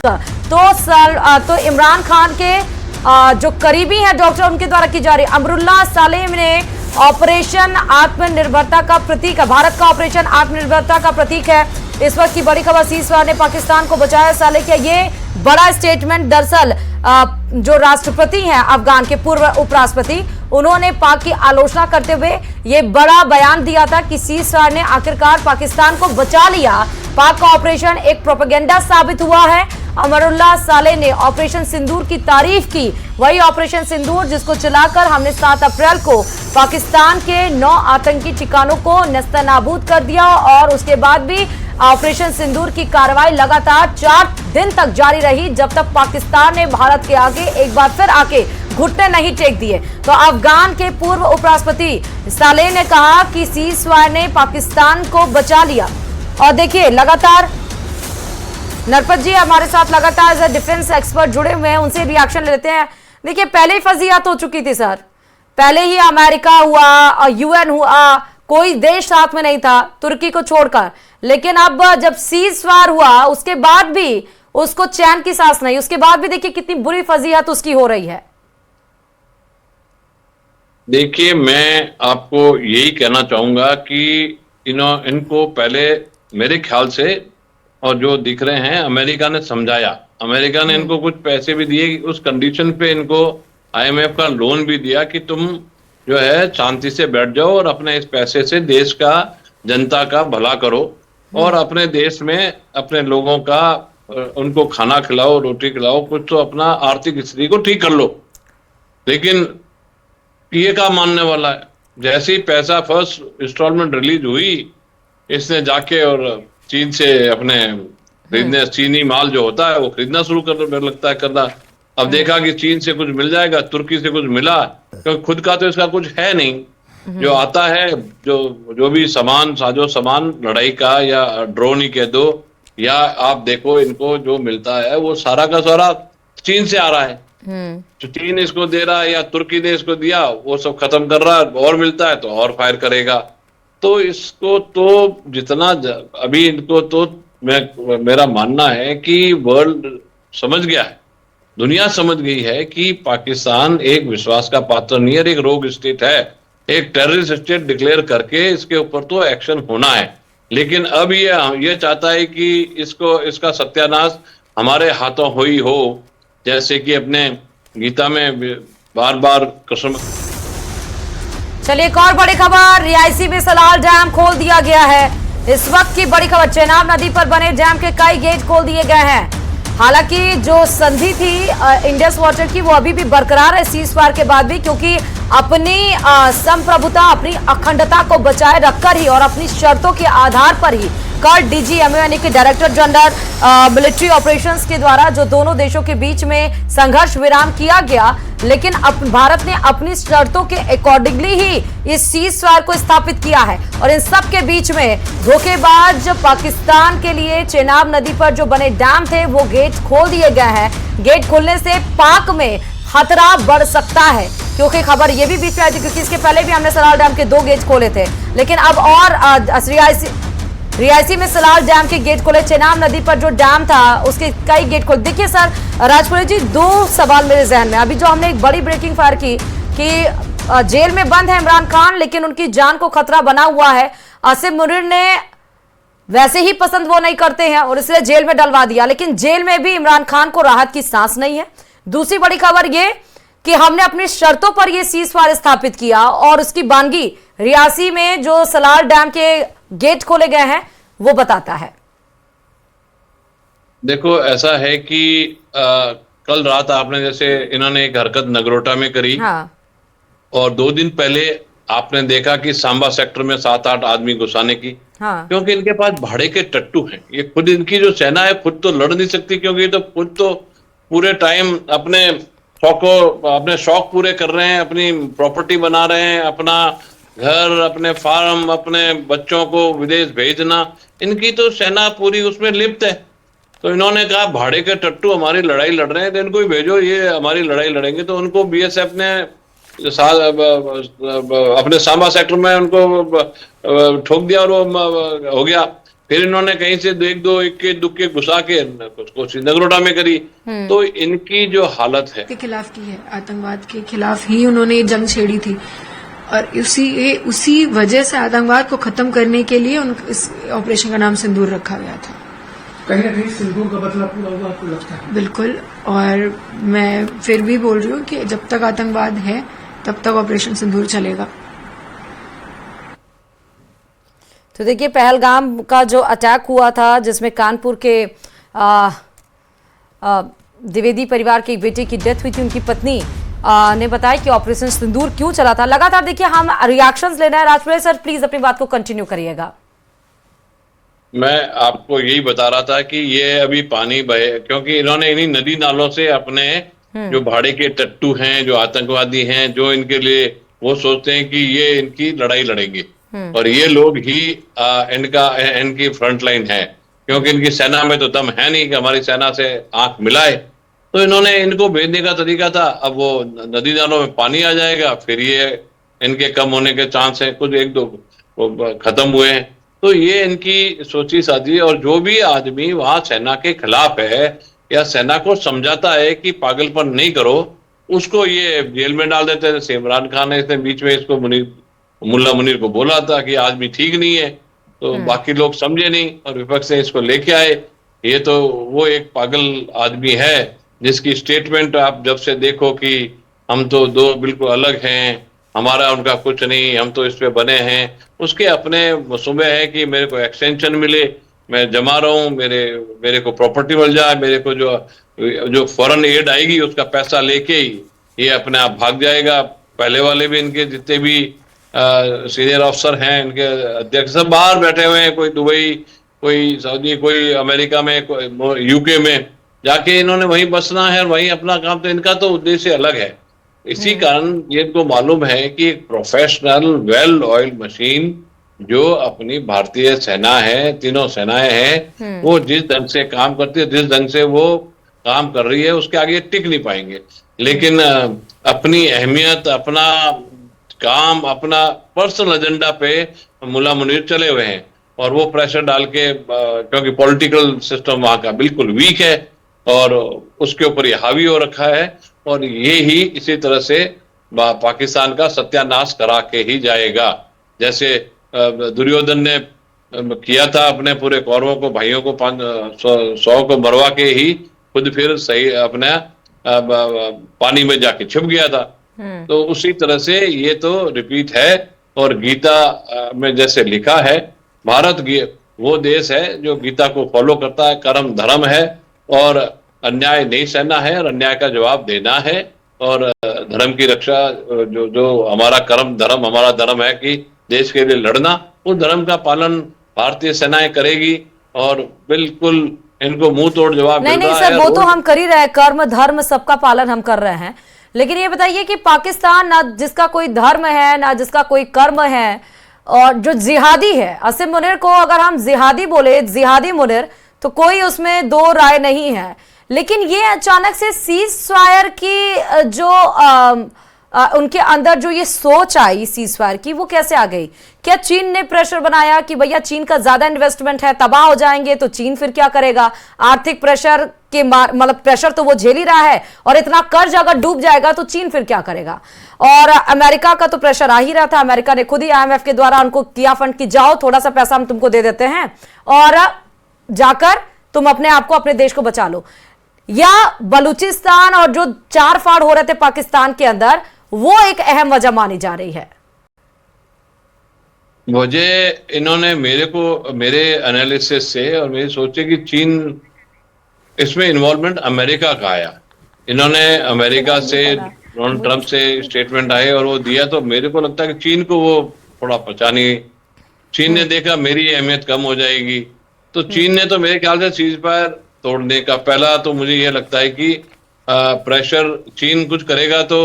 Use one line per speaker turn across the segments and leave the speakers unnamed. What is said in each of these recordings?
तो इमरान खान के जो करीबी हैं डॉक्टर, उनके द्वारा की जा रही अमरुल्लाह सालेह ने ऑपरेशन आत्मनिर्भरता का प्रतीक है, भारत का ऑपरेशन आत्मनिर्भरता का प्रतीक है। इस वक्त की बड़ी खबर, सीज़फायर ने पाकिस्तान को बचाया। सालेह का ये बड़ा स्टेटमेंट दरअसल जो राष्ट्रपति हैं अफगान के पूर्व उपराष्ट्रपति, उन्होंने पाक की आलोचना करते हुए ये बड़ा बयान दिया था कि सीज़फायर ने आखिरकार पाकिस्तान को बचा लिया। पाक का ऑपरेशन एक प्रोपेगेंडा साबित हुआ है। अमरुल्लाह सालेह ने ऑपरेशन सिंदूर की तारीफ की, वही ऑपरेशन सिंदूर जिसको चलाकर हमने 7 अप्रैल को पाकिस्तान के 9 आतंकी ठिकानों को नेस्तनाबूद कर दिया और उसके बाद भी ऑपरेशन सिंदूर की कार्रवाई लगातार 4 दिन तक जारी रही, जब तक पाकिस्तान ने भारत के आगे एक बार फिर आके घुटने नहीं टेक दिए। तो अफगान के पूर्व उपराष्ट्रपति सालेह ने कहा कि सीज़फायर ने पाकिस्तान को बचा लिया। और देखिए लगातार नरपत जी हमारे साथ लगातार एज डिफेंस एक्सपर्ट जुड़े हुए हैं, उनसे रिएक्शन लेते हैं। देखिए पहले ही फजीहत हो चुकी थी सर, पहले ही अमेरिका हुआ और यूएन हुआ, कोई देश साथ में नहीं था तुर्की को छोड़कर, लेकिन अब जब सीज़फायर हुआ उसके बाद भी उसको चैन की सांस नहीं, उसके बाद भी देखिए कितनी बुरी फजीहत उसकी हो रही है।
देखिए मैं आपको यही कहना चाहूंगा कि इनको पहले मेरे ख्याल से और जो दिख रहे हैं अमेरिका ने समझाया, अमेरिका ने इनको कुछ पैसे भी दिए, उस कंडीशन पे इनको आईएमएफ का लोन भी दिया कि तुम जो है शांति से बैठ जाओ और अपने इस पैसे से देश का जनता का भला करो और अपने देश में अपने लोगों का उनको खाना खिलाओ, रोटी खिलाओ, कुछ तो अपना आर्थिक स्थिति को ठीक कर लो। लेकिन ये क्या मानने वाला है, जैसे ही पैसा फर्स्ट इंस्टॉलमेंट रिलीज हुई इसने जाके और चीन से अपने खरीदने, चीनी माल जो होता है वो खरीदना शुरू कर लगता है करना। अब देखा कि चीन से कुछ मिल जाएगा, तुर्की से कुछ मिला, क्योंकि खुद का तो इसका कुछ है नहीं। जो आता है जो भी सामान, साजो सामान लड़ाई का या ड्रोन ही कह दो, या आप देखो इनको जो मिलता है वो सारा का सारा चीन से आ रहा है। तो चीन इसको दे रहा है या तुर्की ने इसको दिया, वो सब खत्म कर रहा है, और मिलता है तो और फायर करेगा। तो इसको तो जितना अभी इनको तो मेरा मानना है कि वर्ल्ड समझ गया है, दुनिया समझ गई है कि पाकिस्तान एक विश्वास का पात्र नहीं है, एक रोग स्टेट है, एक टेररिस्ट स्टेट डिक्लेयर करके इसके ऊपर तो एक्शन होना है। लेकिन अब ये चाहता है कि इसका सत्यानाश हमारे हाथों ही हो, जैसे कि अपने गीता में बार बार कसम।
चलिए एक और बड़ी खबर, रियासी में सलाल डैम खोल दिया गया है। इस वक्त की बड़ी खबर, चेनाब नदी पर बने डैम के कई गेट खोल दिए गए हैं। हालांकि जो संधि थी इंडस वाटर की वो अभी भी बरकरार है सीज़फायर के बाद भी, क्योंकि अपनी संप्रभुता, अपनी अखंडता को बचाए रखकर ही और अपनी शर्तों के आधार पर ही कल डीजीएमओ यानी कि डायरेक्टर जनरल मिलिट्री ऑपरेशंस के द्वारा जो दोनों देशों के बीच में संघर्ष विराम किया गया, लेकिन भारत ने अपनी शर्तों के अकॉर्डिंगली ही इस सीज़फायर को स्थापित किया है। और इन सब के बीच में धोखेबाज पाकिस्तान के लिए चेनाब नदी पर जो बने डैम थे वो गेट खोल दिए गए हैं। गेट खोलने से पाक में खतरा बढ़ सकता है, क्योंकि खबर ये भी बीच में आई थी, क्योंकि इसके पहले भी हमने सलाल डैम के 2 गेट खोले थे, लेकिन अब और रियासी में सलाल डैम के गेट खोले। चेनाब नदी पर जो डैम था उसके कई गेट खोले। देखिए सर राजपुरी जी, 2 सवाल मेरे जहन में, अभी जो हमने एक बड़ी ब्रेकिंग फायर की कि जेल में बंद है इमरान खान, लेकिन उनकी जान को खतरा बना हुआ है। आसिम मुनीर ने वैसे ही पसंद वो नहीं करते हैं और इसलिए जेल में डलवा दिया, लेकिन जेल में भी इमरान खान को राहत की सांस नहीं है। दूसरी बड़ी खबर ये कि हमने अपनी शर्तों पर यह सीज़फायर स्थापित किया और उसकी बानगी रियासी में जो सलाल डैम के गेट खोले गए हैं वो बताता है।
देखो ऐसा है कि कल रात आपने जैसे इन्होंने एक हरकत नगरोटा में करी, हाँ। और 2 दिन पहले आपने देखा कि सांबा सेक्टर में 7-8 आदमी घुसाने की, हाँ। क्योंकि इनके पास भाड़े के टट्टू हैं। ये खुद इनकी जो सेना है खुद तो लड़ नहीं सकती, क्योंकि ये तो खुद तो पूरे टाइम अपने शौक पूरे कर रहे हैं, अपनी प्रॉपर्टी बना रहे हैं, अपना घर, अपने फार्म, अपने बच्चों को विदेश भेजना, इनकी तो सेना पूरी उसमें लिप्त है। तो इन्होंने कहा भाड़े के टट्टू हमारी लड़ाई लड़ रहे हैं तो इनको ही भेजो, ये हमारी लड़ाई लड़ेंगे। तो उनको बीएसएफ ने अपने सांबा सेक्टर में उनको ठोक दिया और वो हो गया। फिर इन्होंने कहीं से एक के दुक्के घुसा के कोशिश नगरोटा में करी। तो इनकी जो हालत है
के खिलाफ की है, आतंकवाद के खिलाफ ही उन्होंने जंग छेड़ी थी और उसी वजह से आतंकवाद को खत्म करने के लिए इस ऑपरेशन का नाम सिंदूर रखा गया था।
कहीं ना कहीं सिंदूर का बदला पूरा हुआ आपको लगता है?
बिल्कुल, और मैं फिर भी बोल रही हूँ कि जब तक आतंकवाद है तब तक ऑपरेशन सिंदूर चलेगा।
तो देखिए, पहलगाम का जो अटैक हुआ था जिसमें कानपुर के द्विवेदी परिवार के एक बेटे की डेथ हुई थी, उनकी पत्नी ने बताया कि ऑपरेशन सिंदूर क्यों चला था। लगातार देखिए हम रिएक्शंस लेना है। राजपुरे सर प्लीज अपनी बात को कंटिन्यू करिएगा।
मैं आपको यही बता रहा था कि ये अभी पानी बहे, क्योंकि इन्होंने इन्हीं नदी नालों से अपने जो भाड़े के टट्टू हैं, जो आतंकवादी हैं, जो इनके लिए वो सोचते हैं कि ये इनकी लड़ाई लड़ेंगे और ये लोग ही इनकी फ्रंट लाइन है, क्योंकि इनकी सेना में तो दम है नहीं कि हमारी सेना से आंख मिलाए। तो इन्होंने इनको भेजने का तरीका था, अब वो नदी नालों में पानी आ जाएगा, फिर ये इनके कम होने के चांस है, कुछ एक दो खत्म हुए हैं। तो ये इनकी सोची साजी, और जो भी आदमी वहां सेना के खिलाफ है या सेना को समझाता है कि पागलपन नहीं करो, उसको ये जेल में डाल देते हैं। जैसे इमरान खान ने इसने बीच में इसको मुल्ला मुनीर को बोला था कि आदमी ठीक नहीं है, तो बाकी लोग समझे नहीं और विपक्ष से इसको लेके आए। ये तो वो एक पागल आदमी है जिसकी स्टेटमेंट आप जब से देखो कि हम तो दो बिल्कुल अलग हैं, हमारा उनका कुछ नहीं, हम तो इस पे बने हैं। उसके अपने मसूबे हैं कि मेरे को एक्सटेंशन मिले, मैं जमा रहा हूँ, मेरे को प्रॉपर्टी मिल जाए, मेरे को जो फॉरेन एड आएगी उसका पैसा लेके ही ये अपने आप भाग जाएगा। पहले वाले भी इनके जितने भी सीनियर अफसर हैं, इनके अध्यक्ष सब बाहर बैठे हुए हैं, कोई दुबई, कोई सऊदी, कोई अमेरिका में, कोई यूके में जाके इन्होंने वहीं बसना है और वहीं अपना काम। तो इनका तो उद्देश्य अलग है। इसी कारण ये इनको मालूम है कि एक प्रोफेशनल वेल ऑयल्ड मशीन जो अपनी भारतीय सेना है, तीनों सेनाएं हैं, वो जिस ढंग से काम करती है, जिस ढंग से वो काम कर रही है, उसके आगे टिक नहीं पाएंगे। लेकिन अपनी अहमियत, अपना काम, अपना पर्सनल एजेंडा पे मुल्ला मुनीर चले हुए हैं और वो प्रेशर डाल के, क्योंकि पॉलिटिकल सिस्टम वहां का बिल्कुल वीक है और उसके ऊपर ये हावी हो रखा है, और ये ही इसी तरह से पाकिस्तान का सत्यानाश करा के ही जाएगा। जैसे दुर्योधन ने किया था, अपने पूरे कौरवों को, भाइयों को 100 को मरवा के ही खुद फिर सही अपने पानी में जाके छिप गया था। तो उसी तरह से ये तो रिपीट है। और गीता में जैसे लिखा है, भारत वो देश है जो गीता को फॉलो करता है, कर्म धर्म है और अन्याय नहीं सहना है और अन्याय का जवाब देना है, और धर्म की रक्षा, जो हमारा कर्म धर्म, हमारा धर्म है कि देश के लिए लड़ना, उस धर्म का पालन भारतीय सेनाएं करेगी और बिल्कुल इनको मुंह तोड़ जवाब मिल रहा है।
नहीं सर, वो तो हम कर ही रहे हैं, कर्म धर्म सबका पालन हम कर रहे हैं। लेकिन ये बताइए कि पाकिस्तान ना जिसका कोई धर्म है, ना जिसका कोई कर्म है, और जो जिहादी है, असीम मुनीर को अगर हम जिहादी बोले, जिहादी मुनीर, तो कोई उसमें दो राय नहीं है। लेकिन ये अचानक से सीज फायर की जो उनके अंदर जो ये सोच आई सीज फायर की, वो कैसे आ गई? क्या चीन ने प्रेशर बनाया कि भैया चीन का ज्यादा इन्वेस्टमेंट है, तबाह हो जाएंगे, तो चीन फिर क्या करेगा? आर्थिक प्रेशर के मतलब प्रेशर तो वो झेल ही रहा है, और इतना कर्ज अगर डूब जाएगा तो चीन फिर क्या करेगा? और अमेरिका का तो प्रेशर आ ही रहा था। अमेरिका ने खुद ही IMF के द्वारा उनको किया फंड कि जाओ, थोड़ा सा पैसा हम तुमको दे देते हैं और जाकर तुम अपने आप को, अपने देश को बचा लो। या बलूचिस्तान और जो 4 फाड़ हो रहे थे पाकिस्तान के अंदर, वो एक अहम वजह मानी जा रही है।
वजह इन्होंने मेरे एनालिसिस से और मेरी सोचे कि चीन इसमें इन्वॉल्वमेंट अमेरिका का आया। इन्होंने अमेरिका से, डोनाल्ड ट्रंप से स्टेटमेंट आए और वो दिया, तो मेरे को लगता है कि चीन को वो थोड़ा पचा नहीं। चीन ने देखा मेरी अहमियत कम हो जाएगी, तो चीन ने तो मेरे ख्याल से सीज फायर तोड़ने का पहला, तो मुझे ये लगता है कि प्रेशर, चीन कुछ करेगा तो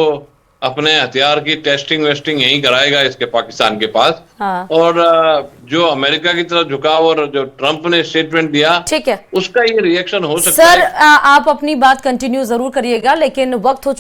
अपने हथियार की टेस्टिंग वेस्टिंग यहीं कराएगा इसके पाकिस्तान के पास। हाँ। और जो अमेरिका की तरफ झुकाव और जो ट्रंप ने स्टेटमेंट दिया, ठीक है, उसका ये रिएक्शन हो सकता है।
सर आप अपनी बात कंटिन्यू जरूर करिएगा, लेकिन वक्त हो